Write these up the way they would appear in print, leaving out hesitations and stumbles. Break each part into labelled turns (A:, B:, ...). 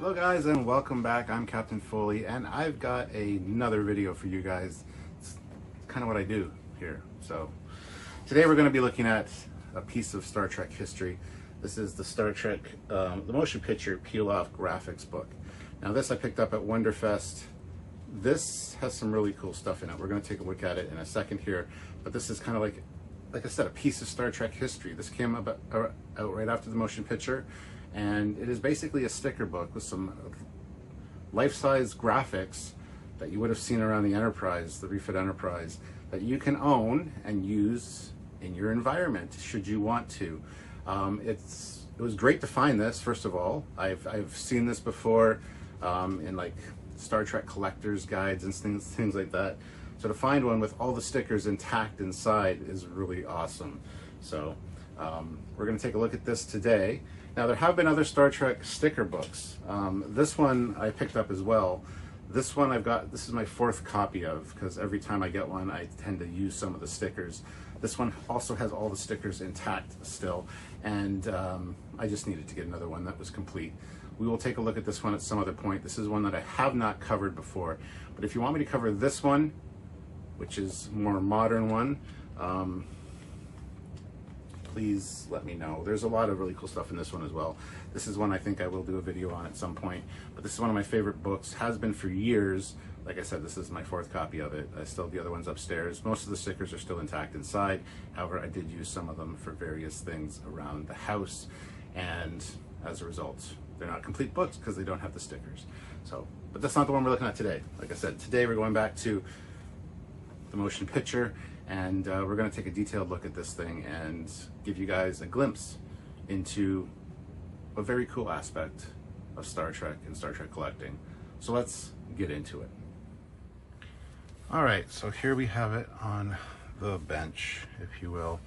A: Hello guys, and welcome back. I'm Captain Foley, and I've got another video for you guys. It's kind of what I do here. So today we're going to be looking at a piece of Star Trek history. This is the Star Trek, the motion picture peel-off graphics book. Now this I picked up at Wonderfest. This has some really cool stuff in it. We're going to take a look at it in a second here, but this is kind of like I said, a piece of Star Trek history. This came out right after the motion picture, and it is basically a sticker book with some life-size graphics that you would have seen around the Enterprise, the refit Enterprise, that you can own and use in your environment should you want to. It was great to find this. First of all, I've seen this before in like Star Trek collectors guides and things like that. So to find one with all the stickers intact inside is really awesome. So we're going to take a look at this today. Now there have been other Star Trek sticker books. This one I picked up as well. This one this is my fourth copy of, because every time I get one I tend to use some of the stickers. This one also has all the stickers intact still, and I just needed to get another one that was complete. We will take a look at this one at some other point. This is one that I have not covered before, but if you want me to cover this one, which is a more modern one, please let me know. There's a lot of really cool stuff in this one as well. This is one I think I will do a video on at some point, but this is one of my favorite books, has been for years. Like I said, this is my fourth copy of it. I still have the other ones upstairs. Most of the stickers are still intact inside. However, I did use some of them for various things around the house, and as a result, they're not complete books because they don't have the stickers. So, but that's not the one we're looking at today. Like I said, today we're going back to the motion picture, and we're going to take a detailed look at this thing and give you guys a glimpse into a very cool aspect of Star Trek and Star Trek collecting. So let's get into it. All right, so here we have it on the bench, if you will.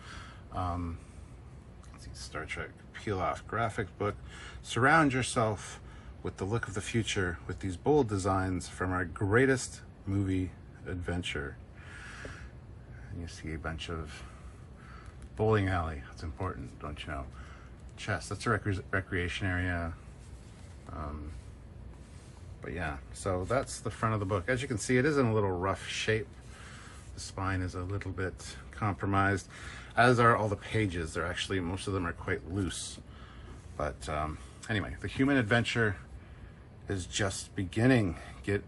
A: Let's see, Star Trek peel-off graphic book. Surround yourself with the look of the future with these bold designs from our greatest movie adventure. And you see a bunch of bowling alley. That's important, don't you know? Chess, that's a recreation area. But yeah, so that's the front of the book. As you can see, it is in a little rough shape. The spine is a little bit compromised, as are all the pages. They're actually, most of them are quite loose. But anyway, the human adventure is just beginning. Get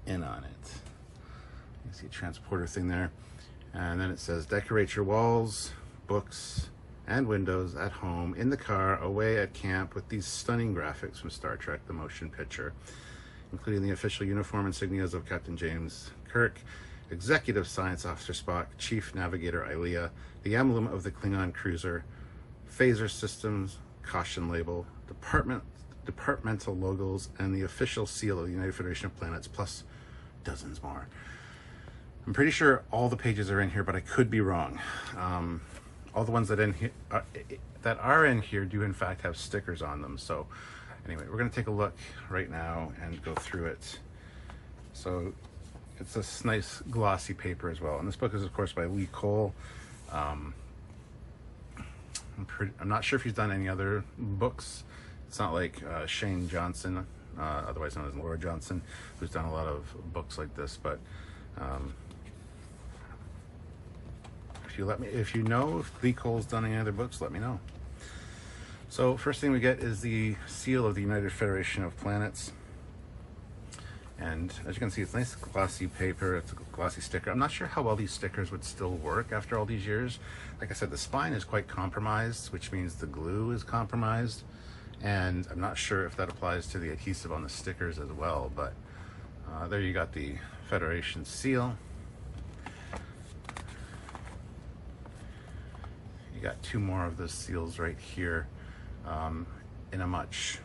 A: in on it. You see a transporter thing there. And then it says, decorate your walls, books, and windows at home, in the car, away at camp with these stunning graphics from Star Trek, the motion picture, including the official uniform insignias of Captain James Kirk, Executive Science Officer Spock, Chief Navigator Ilea, the emblem of the Klingon cruiser, phaser systems, caution label, departmental logos, and the official seal of the United Federation of Planets, plus dozens more. I'm pretty sure all the pages are in here, but I could be wrong. All the ones that are in here do in fact have stickers on them. So anyway, we're going to take a look right now and go through it. So it's this nice glossy paper as well. And this book is of course by Lee Cole. I'm not sure if he's done any other books. It's not like Shane Johnson, otherwise known as Laura Johnson, who's done a lot of books like this. But if you know if Lee Cole's done any other books, let me know. So first thing we get is the seal of the United Federation of Planets. And as you can see, it's nice glossy paper. It's a glossy sticker. I'm not sure how well these stickers would still work after all these years. Like I said, the spine is quite compromised, which means the glue is compromised. And I'm not sure if that applies to the adhesive on the stickers as well. But there you got the Federation seal. You got two more of the seals right here in a much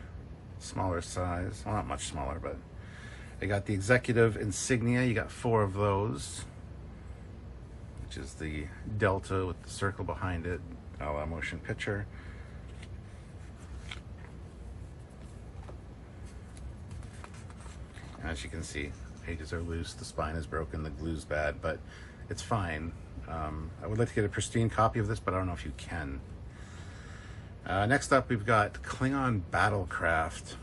A: smaller size. Well, not much smaller, but I got the executive insignia. You got 4 of those, which is the delta with the circle behind it, a la motion picture. As you can see, pages are loose, the spine is broken, the glue's bad, but it's fine. I would like to get a pristine copy of this, but I don't know if you can. Next up, we've got Klingon Battlecraft.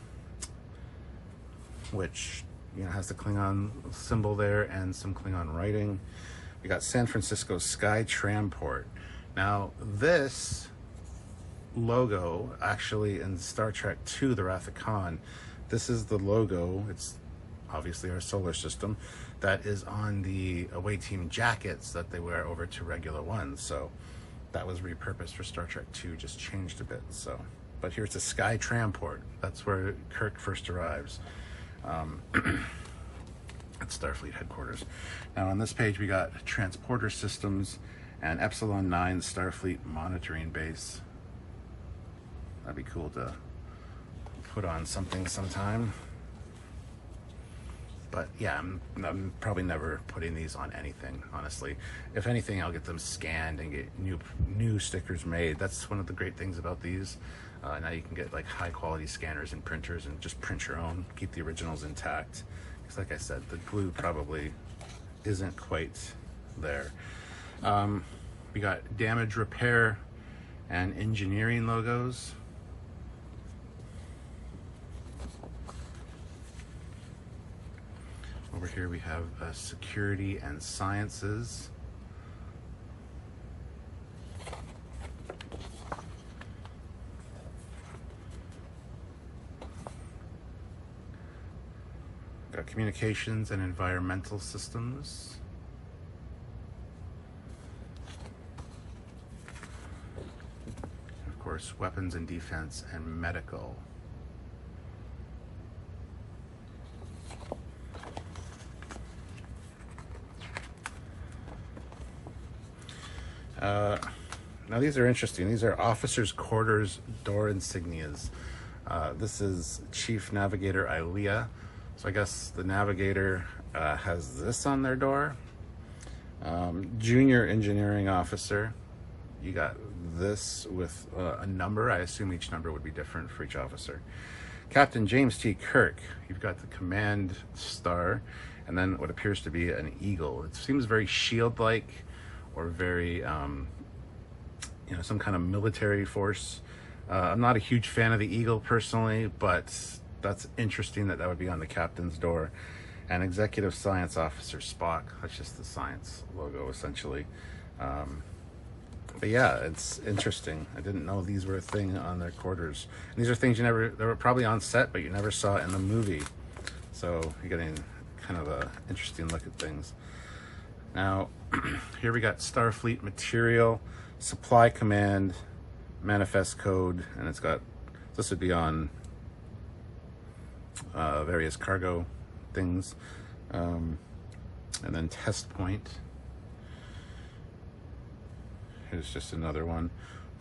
A: which, you know, has the Klingon symbol there and some Klingon writing. We got San Francisco Sky Transport. Now, this logo, actually, in Star Trek II, The Wrath of Khan, this is the logo. It's obviously our solar system that is on the away team jackets that they wear over to regular ones. So that was repurposed for Star Trek II, just changed a bit. So, but here's the Sky Transport. That's where Kirk first arrives at Starfleet headquarters. Now on this page we got transporter systems and Epsilon 9 Starfleet monitoring base. That'd be cool to put on something sometime. But yeah, I'm probably never putting these on anything, honestly. If anything, I'll get them scanned and get new stickers made. That's one of the great things about these. Now you can get like high quality scanners and printers and just print your own, keep the originals intact. Because like I said, the glue probably isn't quite there. We got damage repair and engineering logos. Over here we have security and sciences. Got communications and environmental systems. Of course, weapons and defense and medical. Now these are interesting. These are officers' quarters door insignias. This is Chief Navigator Ilea. So I guess the navigator has this on their door. Junior engineering officer. You got this with a number. I assume each number would be different for each officer. Captain James T. Kirk. You've got the command star, and then what appears to be an eagle. It seems very shield-like, or very, you know, some kind of military force. I'm not a huge fan of the eagle personally, but that's interesting that that would be on the captain's door. And Executive Science Officer Spock. That's just the science logo, essentially. But yeah, it's interesting. I didn't know these were a thing on their quarters. And these are things they were probably on set, but you never saw it in the movie. So you're getting kind of a interesting look at things. Now, here we got Starfleet material, supply command, manifest code, and it's got, this would be on various cargo things, and then test point. Here's just another one.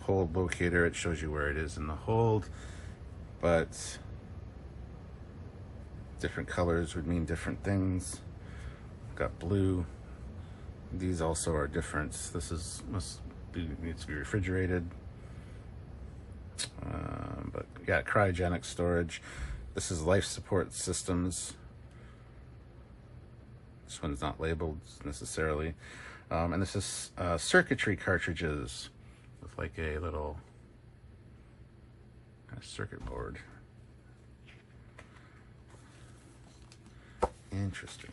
A: Hold locator, it shows you where it is in the hold, but different colors would mean different things. Got blue. These also are different. This is needs to be refrigerated. But yeah, cryogenic storage. This is life support systems. This one's not labeled necessarily. And this is circuitry cartridges with like a little circuit board. Interesting.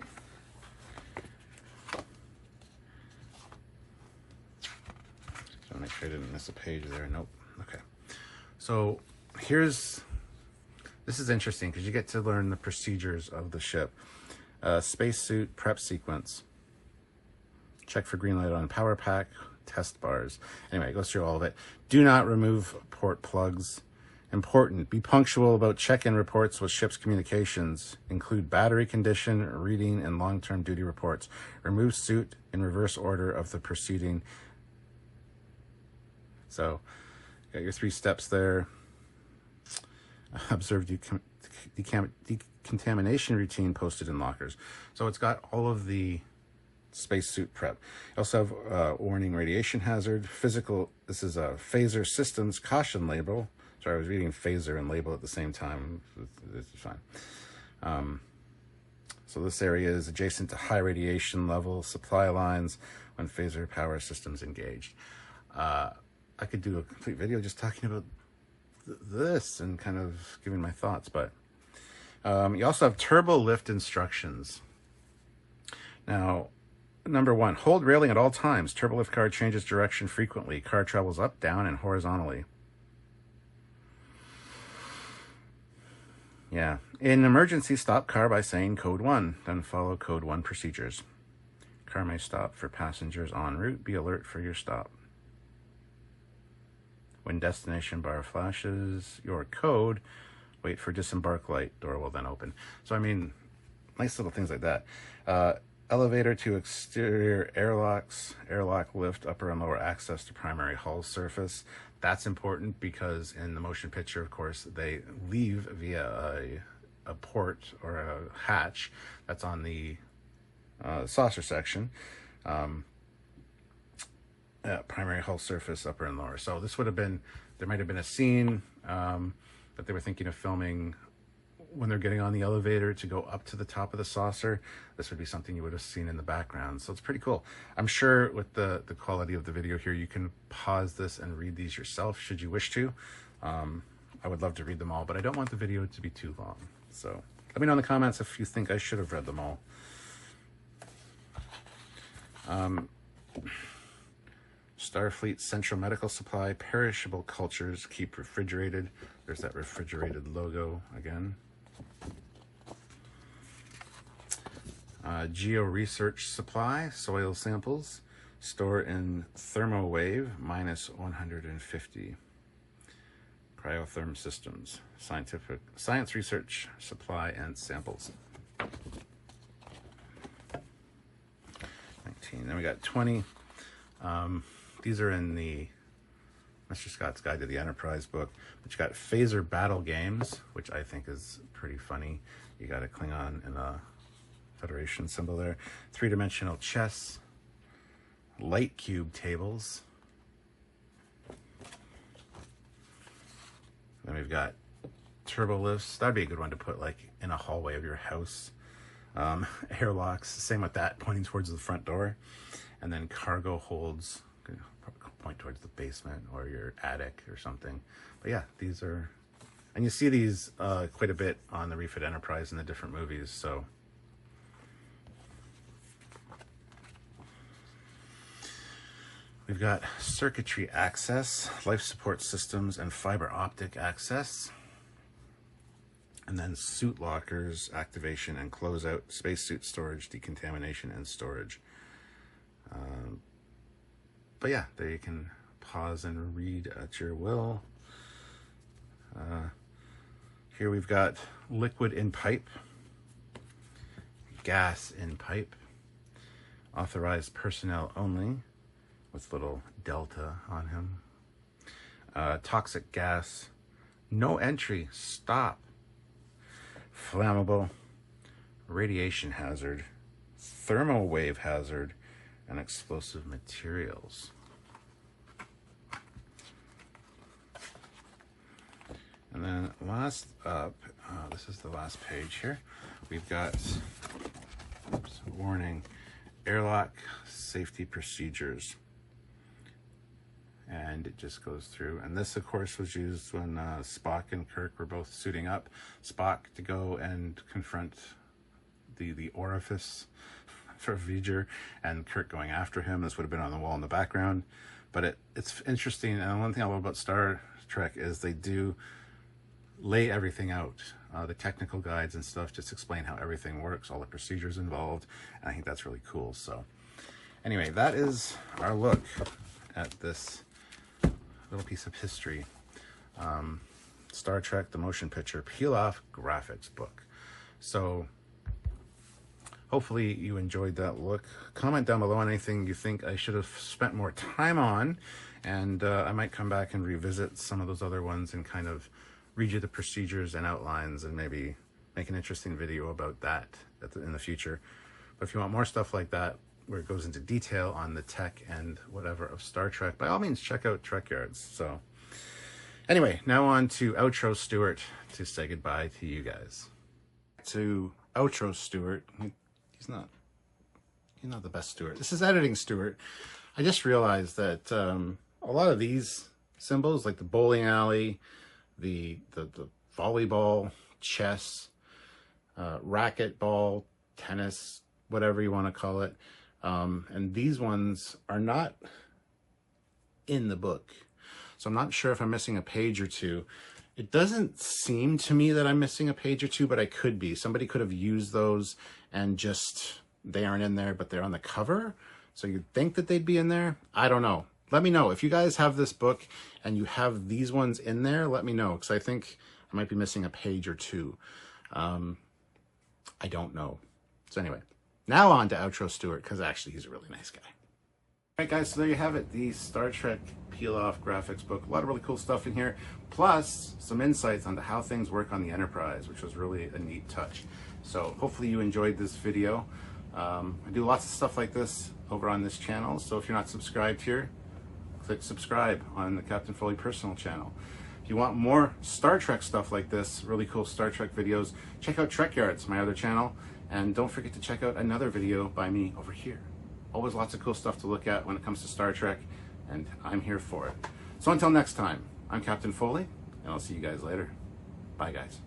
A: So make sure I didn't miss a page there. Nope. Okay. So this is interesting because you get to learn the procedures of the ship. Spacesuit prep sequence. Check for green light on power pack, test bars. Anyway, it goes through all of it. Do not remove port plugs. Important, be punctual about check-in reports with ship's communications. Include battery condition, reading, and long-term duty reports. Remove suit in reverse order of the proceeding. So, got your 3 steps there. Observe decontamination routine posted in lockers. So it's got all of the spacesuit prep. You also have warning radiation hazard, physical, this is a phaser systems caution label. Sorry, I was reading phaser and label at the same time. It's fine. So this area is adjacent to high radiation level supply lines when phaser power systems engaged. I could do a complete video just talking about this and kind of giving my thoughts, but You also have turbo lift instructions. Now, number 1, hold railing at all times. Turbo lift car changes direction frequently. Car travels up, down, and horizontally. Yeah. In emergency, stop car by saying code 1, then follow code 1 procedures. Car may stop for passengers en route. Be alert for your stop. When destination bar flashes your code, wait for disembark light. Door will then open. So, I mean, nice little things like that. Elevator to exterior airlocks. Airlock lift upper and lower access to primary hull surface. That's important because in the motion picture, of course, they leave via a port or a hatch that's on the saucer section. Primary hull surface, upper and lower. So this would have been, there might have been a scene that they were thinking of filming when they're getting on the elevator to go up to the top of the saucer. This would be something you would have seen in the background. So it's pretty cool. I'm sure with the quality of the video here, you can pause this and read these yourself should you wish to. I would love to read them all, but I don't want the video to be too long. So let me know in the comments if you think I should have read them all. Starfleet Central Medical Supply, perishable cultures, keep refrigerated. There's that refrigerated logo again. Geo Research Supply, soil samples, store in thermowave, -150. Cryotherm Systems, science research, supply, and samples. 19. Then we got 20. These are in the Mr. Scott's Guide to the Enterprise book, but you got phaser battle games, which I think is pretty funny. You got a Klingon and a Federation symbol there. 3-dimensional chess, light cube tables. Then we've got turbo lifts. That'd be a good one to put like in a hallway of your house. Airlocks, same with that, pointing towards the front door. And then cargo holds, point towards the basement or your attic or something. But yeah, these are, and you see these quite a bit on the Refit Enterprise in the different movies. So we've got circuitry access, life support systems, and fiber optic access. And then suit lockers, activation and closeout, spacesuit storage, decontamination, and storage. But yeah, there you can pause and read at your will. Here we've got liquid in pipe, gas in pipe, authorized personnel only, with little delta on him. Toxic gas, no entry, stop. Flammable, radiation hazard, thermal wave hazard, and explosive materials. And then last up, this is the last page here, we've got, oops, warning, airlock safety procedures. And it just goes through. And this, of course, was used when Spock and Kirk were both suiting up. Spock to go and confront the orifice for V'ger, and Kirk going after him. This would have been on the wall in the background. But it's interesting, and one thing I love about Star Trek is they do lay everything out. The technical guides and stuff just explain how everything works, all the procedures involved, and I think that's really cool. So anyway, that is our look at this little piece of history. Star Trek, the motion picture peel-off graphics book. So hopefully you enjoyed that look. Comment down below on anything you think I should have spent more time on, and I might come back and revisit some of those other ones and kind of read you the procedures and outlines and maybe make an interesting video about that in the future. But if you want more stuff like that, where it goes into detail on the tech and whatever of Star Trek, by all means, check out Trekyards. So anyway, now on to Outro Stuart to say goodbye to you guys. To Outro Stuart, he's not the best Stuart. This is Editing Stuart. I just realized that a lot of these symbols, like the bowling alley, the volleyball, chess, racquetball, tennis, whatever you want to call it. And these ones are not in the book. So I'm not sure if I'm missing a page or two. It doesn't seem to me that I'm missing a page or two, but I could be. Somebody could have used those and just, they aren't in there, but they're on the cover. So you'd think that they'd be in there. I don't know. Let me know. If you guys have this book and you have these ones in there, let me know, because I think I might be missing a page or two. I don't know. So anyway, now on to Outro Stewart, because actually he's a really nice guy. All right, guys, so there you have it. The Star Trek peel-off graphics book. A lot of really cool stuff in here, plus some insights onto how things work on the Enterprise, which was really a neat touch. So hopefully you enjoyed this video. I do lots of stuff like this over on this channel, so if you're not subscribed here, click subscribe on the Captain Foley personal channel. If you want more Star Trek stuff like this, really cool Star Trek videos, check out Trekyards, my other channel, and don't forget to check out another video by me over here. Always lots of cool stuff to look at when it comes to Star Trek, and I'm here for it. So until next time, I'm Captain Foley, and I'll see you guys later. Bye, guys.